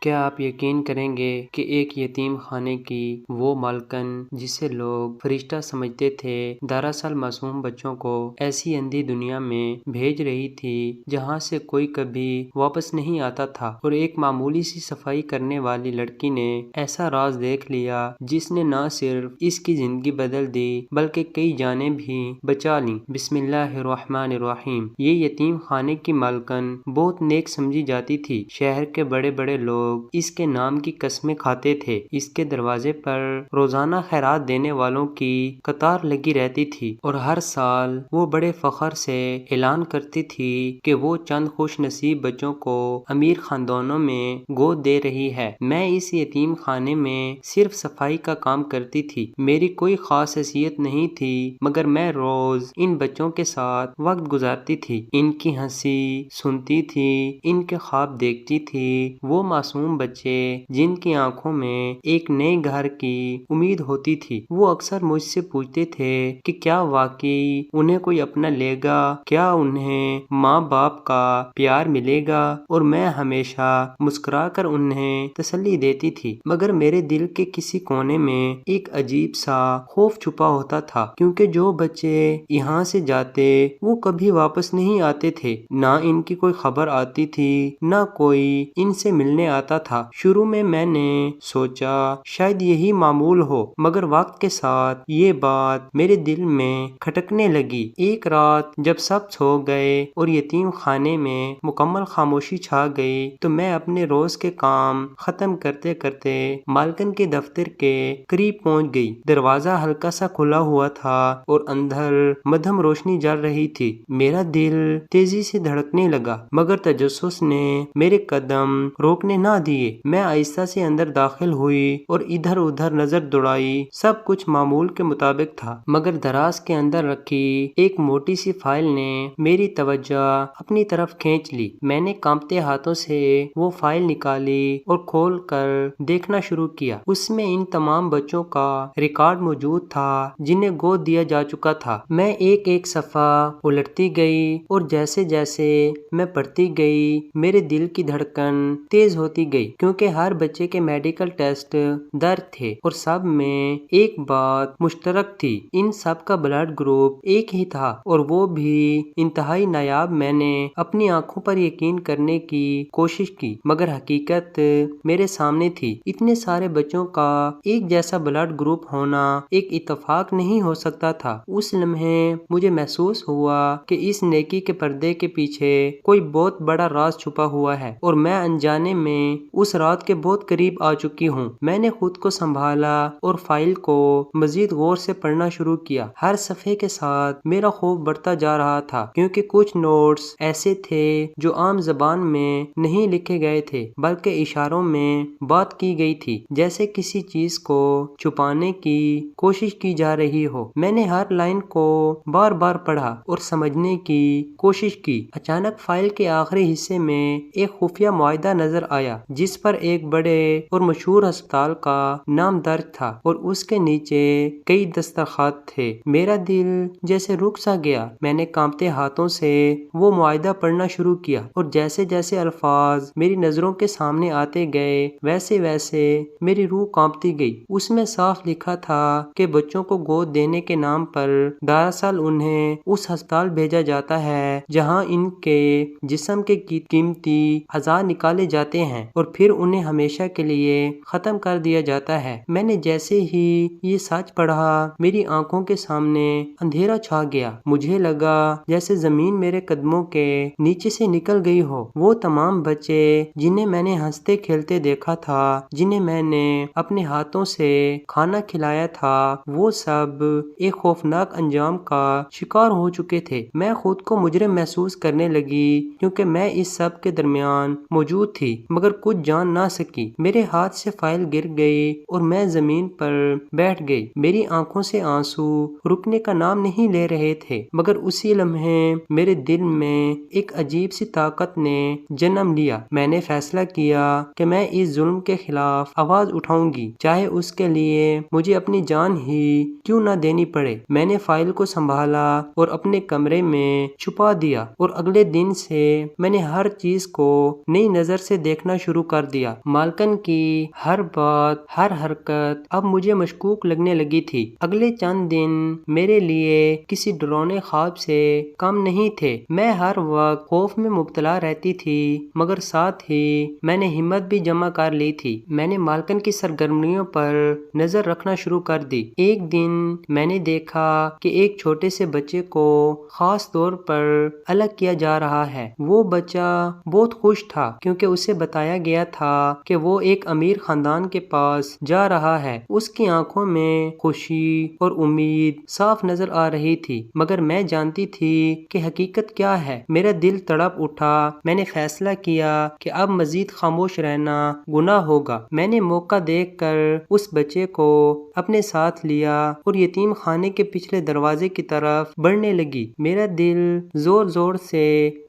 کیا آپ یقین کریں گے کہ ایک یتیم خانے کی وہ مالکن جسے لوگ فرشتہ سمجھتے تھے دراصل معصوم بچوں کو ایسی اندھی دنیا میں بھیج رہی تھی جہاں سے کوئی کبھی واپس نہیں آتا تھا، اور ایک معمولی سی صفائی کرنے والی لڑکی نے ایسا راز دیکھ لیا جس نے نہ صرف اس کی زندگی بدل دی بلکہ کئی جانیں بھی بچا لیں۔ بسم اللہ الرحمن الرحیم۔ یہ یتیم خانے کی مالکن بہت نیک سمجھی جاتی تھی۔ شہر کے بڑے بڑے لوگ اس کے نام کی قسمیں کھاتے تھے۔ اس کے دروازے پر روزانہ خیرات دینے والوں کی قطار لگی رہتی تھی، اور ہر سال وہ بڑے فخر سے اعلان کرتی تھی کہ وہ چند خوش نصیب بچوں کو امیر خاندانوں میں گود دے رہی ہے۔ میں اس یتیم خانے میں صرف صفائی کا کام کرتی تھی۔ میری کوئی خاص حیثیت نہیں تھی، مگر میں روز ان بچوں کے ساتھ وقت گزارتی تھی، ان کی ہنسی سنتی تھی، ان کے خواب دیکھتی تھی۔ وہ معصوم بچے جن کی آنکھوں میں ایک نئے گھر کی امید ہوتی تھی، وہ اکثر مجھ سے پوچھتے تھے کہ کیا واقعی انہیں کوئی اپنا لے گا، کیا انہیں ماں باپ کا پیار ملے گا، اور میں ہمیشہ مسکرا کر انہیں تسلی دیتی تھی، مگر میرے دل کے کسی کونے میں ایک عجیب سا خوف چھپا ہوتا تھا، کیونکہ جو بچے یہاں سے جاتے وہ کبھی واپس نہیں آتے تھے، نہ ان کی کوئی خبر آتی تھی، نہ کوئی ان سے ملنے آتا تھا۔ شروع میں نے سوچا شاید یہی معمول ہو، مگر وقت کے ساتھ یہ بات میرے دل میں کھٹکنے لگی۔ ایک رات جب سب سو گئے اور یتیم خانے میں مکمل خاموشی چھا گئی تو میں اپنے روز کے کام ختم کرتے کرتے مالکن کے دفتر کے قریب پہنچ گئی۔ دروازہ ہلکا سا کھلا ہوا تھا اور اندر مدھم روشنی جل رہی تھی۔ میرا دل تیزی سے دھڑکنے لگا، مگر تجسس نے میرے قدم روکنے نہ دیے۔ میں آہستہ سے اندر داخل ہوئی اور ادھر ادھر نظر دوڑائی۔ سب کچھ معمول کے مطابق تھا، مگر دراز کے اندر رکھی ایک موٹی سی فائل نے میری توجہ اپنی طرف کھینچ لی۔ میں نے کانپتے ہاتھوں سے وہ فائل نکالی اور کھول کر دیکھنا شروع کیا۔ اس میں ان تمام بچوں کا ریکارڈ موجود تھا جنہیں گود دیا جا چکا تھا۔ میں ایک ایک صفحہ الٹتی گئی اور جیسے جیسے میں پڑھتی گئی میرے دل کی دھڑکن تیز ہوتی گئی، کیونکہ ہر بچے کے میڈیکل ٹیسٹ درج تھے اور سب میں ایک بات مشترک تھی، ان سب کا بلڈ گروپ ایک ہی تھا، اور وہ بھی انتہائی نایاب۔ میں نے اپنی آنکھوں پر یقین کرنے کی کوشش کی، مگر حقیقت میرے سامنے تھی۔ اتنے سارے بچوں کا ایک جیسا بلڈ گروپ ہونا ایک اتفاق نہیں ہو سکتا تھا۔ اس لمحے مجھے محسوس ہوا کہ اس نیکی کے پردے کے پیچھے کوئی بہت بڑا راز چھپا ہوا ہے، اور میں انجانے میں اس رات کے بہت قریب آ چکی ہوں۔ میں نے خود کو سنبھالا اور فائل کو مزید غور سے پڑھنا شروع کیا۔ ہر صفحے کے ساتھ میرا خوف بڑھتا جا رہا تھا، کیونکہ کچھ نوٹس ایسے تھے جو عام زبان میں نہیں لکھے گئے تھے بلکہ اشاروں میں بات کی گئی تھی، جیسے کسی چیز کو چھپانے کی کوشش کی جا رہی ہو۔ میں نے ہر لائن کو بار بار پڑھا اور سمجھنے کی کوشش کی۔ اچانک فائل کے آخری حصے میں ایک خفیہ معاہدہ نظر آیا جس پر ایک بڑے اور مشہور ہسپتال کا نام درج تھا، اور اس کے نیچے کئی دستخط تھے۔ میرا دل جیسے رک سا گیا۔ میں نے کانپتے ہاتھوں سے وہ معاہدہ پڑھنا شروع کیا، اور جیسے جیسے الفاظ میری نظروں کے سامنے آتے گئے ویسے ویسے میری روح کانپتی گئی۔ اس میں صاف لکھا تھا کہ بچوں کو گود دینے کے نام پر دراصل انہیں اس ہسپتال بھیجا جاتا ہے جہاں ان کے جسم کے قیمتی اعضاء نکالے جاتے ہیں اور پھر انہیں ہمیشہ کے لیے ختم کر دیا جاتا ہے۔ میں نے جیسے ہی یہ سچ پڑھا میری آنکھوں کے سامنے اندھیرا چھا گیا۔ مجھے لگا جیسے زمین میرے قدموں کے نیچے سے نکل گئی ہو۔ وہ تمام بچے جنہیں میں نے ہنستے کھیلتے دیکھا تھا، جنہیں میں نے اپنے ہاتھوں سے کھانا کھلایا تھا، وہ سب ایک خوفناک انجام کا شکار ہو چکے تھے۔ میں خود کو مجرم محسوس کرنے لگی کیونکہ میں اس سب کے درمیان موجود تھی، مگر کچھ جان نہ سکی۔ میرے ہاتھ سے فائل گر گئی اور میں زمین پر بیٹھ گئی۔ میری آنکھوں سے آنسو رکنے کا نام نہیں لے رہے تھے، مگر اسی لمحے میرے دل میں ایک عجیب سی طاقت نے جنم لیا۔ میں نے فیصلہ کیا کہ میں اس ظلم کے خلاف آواز اٹھاؤں گی، چاہے اس کے لیے مجھے اپنی جان ہی کیوں نہ دینی پڑے۔ میں نے فائل کو سنبھالا اور اپنے کمرے میں چھپا دیا، اور اگلے دن سے میں نے ہر چیز کو نئی نظر سے دیکھنا شروع کر دیا۔ مالکن کی ہر بات، ہر حرکت اب مجھے مشکوک لگنے لگی تھی۔ اگلے چند دن میرے لیے کسی ڈراؤنے خواب سے کم نہیں تھے۔ میں ہر وقت خوف میں مبتلا رہتی تھی، مگر ساتھ ہی میں نے ہمت بھی جمع کر لی تھی۔ میں نے مالکن کی سرگرمیوں پر نظر رکھنا شروع کر دی۔ ایک دن میں نے دیکھا کہ ایک چھوٹے سے بچے کو خاص طور پر الگ کیا جا رہا ہے۔ وہ بچہ بہت خوش تھا کیونکہ اسے بتایا گیا تھا کہ وہ ایک امیر خاندان کے پاس جا رہا ہے۔ اس کی آنکھوں میں خوشی اور امید صاف نظر آ رہی تھی، مگر میں جانتی تھی کہ حقیقت کیا ہے۔ میرا دل تڑپ اٹھا۔ میں نے فیصلہ کیا کہ اب مزید خاموش رہنا گناہ ہوگا۔ میں نے موقع دیکھ کر اس بچے کو اپنے ساتھ لیا اور یتیم خانے کے پچھلے دروازے کی طرف بڑھنے لگی۔ میرا دل زور زور سے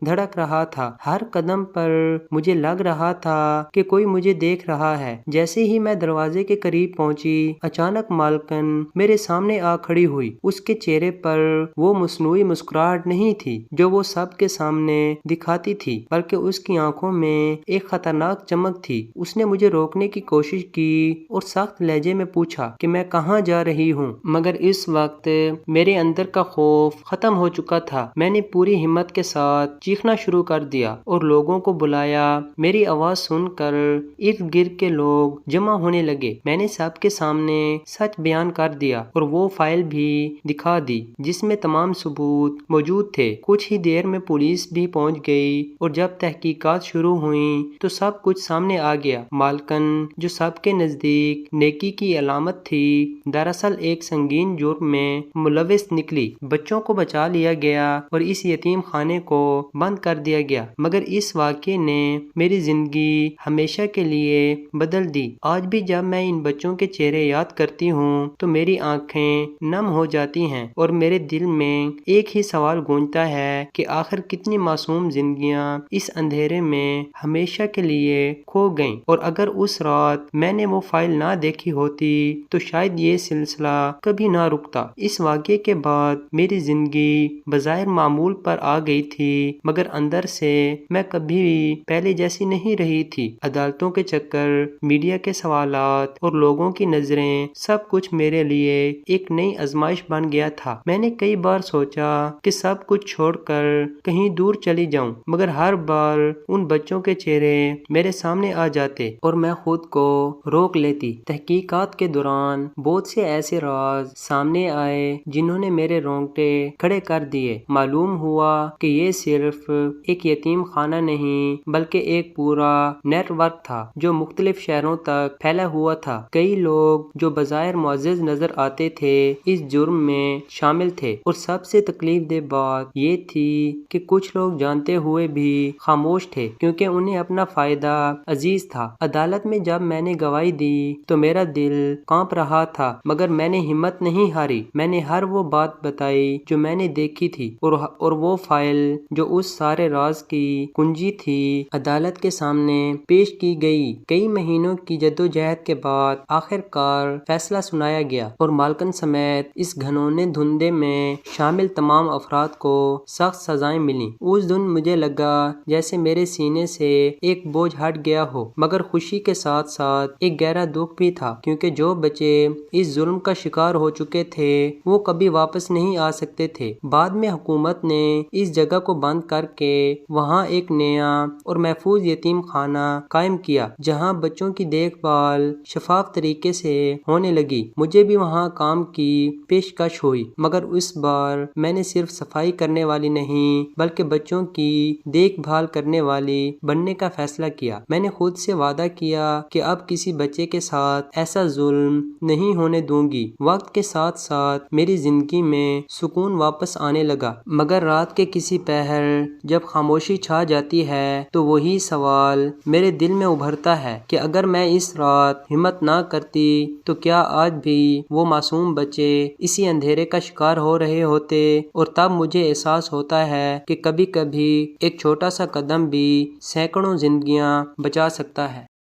دھڑک رہا تھا۔ ہر قدم پر مجھے لگ رہا تھا کہ کوئی مجھے دیکھ رہا ہے۔ جیسے ہی میں دروازے کے قریب پہنچی، اچانک مالکن میرے سامنے آ کھڑی ہوئی۔ اس کے چہرے پر وہ مصنوعی مسکراہٹ نہیں تھی جو وہ سب کے سامنے دکھاتی تھی، بلکہ اس کی آنکھوں میں ایک خطرناک چمک تھی۔ اس نے مجھے روکنے کی کوشش کی اور سخت لہجے میں پوچھا کہ میں کہاں جا رہی ہوں، مگر اس وقت میرے اندر کا خوف ختم ہو چکا تھا۔ میں نے پوری ہمت کے ساتھ چیخنا شروع کر دیا اور لوگوں کو بلایا۔ میری آواز سن کر ارد گرد کے لوگ جمع ہونے لگے۔ میں نے سب کے سامنے سچ بیان کر دیا اور وہ فائل بھی دکھا دی جس میں تمام ثبوت موجود تھے۔ کچھ ہی دیر میں پولیس بھی پہنچ گئی اور جب تحقیقات شروع ہوئیں تو سب کچھ سامنے آ گیا۔ مالکن، جو سب کے نزدیک نیکی کی علامت تھی، دراصل ایک سنگین جرم میں ملوث نکلی۔ بچوں کو بچا لیا گیا اور اس یتیم خانے کو بند کر دیا گیا، مگر اس واقعے نے میری زندگی ہمیشہ کے لیے بدل دی۔ آج بھی جب میں ان بچوں کے چہرے یاد کرتی ہوں تو میری آنکھیں نم ہو جاتی ہیں اور میرے دل میں ایک ہی سوال گونجتا ہے کہ آخر کتنی معصوم زندگیاں اس اندھیرے میں ہمیشہ کے لیے کھو گئیں۔ اور اگر اس رات میں نے وہ فائل نہ دیکھی ہوتی تو شاید یہ سلسلہ کبھی نہ رکتا۔ اس واقعے کے بعد میری زندگی بظاہر معمول پر آ گئی تھی، مگر اندر سے میں کبھی بھی پہلے جیسی نہیں رہی تھی۔ عدالتوں کے چکر، میڈیا کے سوالات اور لوگوں کی نظریں، سب کچھ میرے لیے ایک نئی آزمائش بن گیا تھا۔ میں نے کئی بار سوچا کہ سب کچھ چھوڑ کر کہیں دور چلی جاؤں، مگر ہر بار ان بچوں کے چہرے میرے سامنے آ جاتے اور میں خود کو روک لیتی۔ تحقیقات کے دوران بہت سے ایسے راز سامنے آئے جنہوں نے میرے رونگٹے کھڑے کر دیے۔ معلوم ہوا کہ یہ صرف ایک یتیم خانہ نہیں بلکہ ایک پورا نیٹ ورک تھا جو مختلف شہروں تک پھیلا ہوا تھا۔ کئی لوگ جو بظاہر معزز نظر آتے تھے اس جرم میں شامل تھے، اور سب سے تکلیف دہ بات یہ تھی کہ کچھ لوگ جانتے ہوئے بھی خاموش تھے کیونکہ انہیں اپنا فائدہ عزیز تھا۔ عدالت میں جب میں نے گواہی دی تو میرا دل کانپ رہا تھا، مگر میں نے ہمت نہیں ہاری۔ میں نے ہر وہ بات بتائی جو میں نے دیکھی تھی اور وہ فائل جو اس سارے راز کی کنجی تھی عدالت کے سامنے پیش کی گئی۔ کئی مہینوں کی جدوجہد کے بعد آخر کار فیصلہ سنایا گیا اور مالکن سمیت اس گھنونے دھندے میں شامل تمام افراد کو سخت سزائیں ملیں۔ اس دن مجھے لگا جیسے میرے سینے سے ایک بوجھ ہٹ گیا ہو، مگر خوشی کے ساتھ ساتھ ایک گہرا دکھ بھی تھا کیونکہ جو بچے اس ظلم کا شکار ہو چکے تھے وہ کبھی واپس نہیں آ سکتے تھے۔ بعد میں حکومت نے اس جگہ کو بند کر کے وہاں ایک نیا اور محفوظ یتیم خانہ قائم کیا جہاں بچوں کی دیکھ بھال شفاف طریقے سے ہونے لگی۔ مجھے بھی وہاں کام کی پیشکش ہوئی، مگر اس بار میں نے صرف صفائی کرنے والی نہیں بلکہ بچوں کی دیکھ بھال کرنے والی بننے کا فیصلہ کیا۔ میں نے خود سے وعدہ کیا کہ اب کسی بچے کے ساتھ ایسا ظلم نہیں ہونے دوں گی۔ وقت کے ساتھ ساتھ میری زندگی میں سکون واپس آنے لگا، مگر رات کے کسی پہر جب خاموشی چھا جاتی ہے تو وہی سوال میرے دل میں ابھرتا ہے کہ اگر میں اس رات ہمت نہ کرتی تو کیا آج بھی وہ معصوم بچے اسی اندھیرے کا شکار ہو رہے ہوتے؟ اور تب مجھے احساس ہوتا ہے کہ کبھی کبھی ایک چھوٹا سا قدم بھی سینکڑوں زندگیاں بچا سکتا ہے۔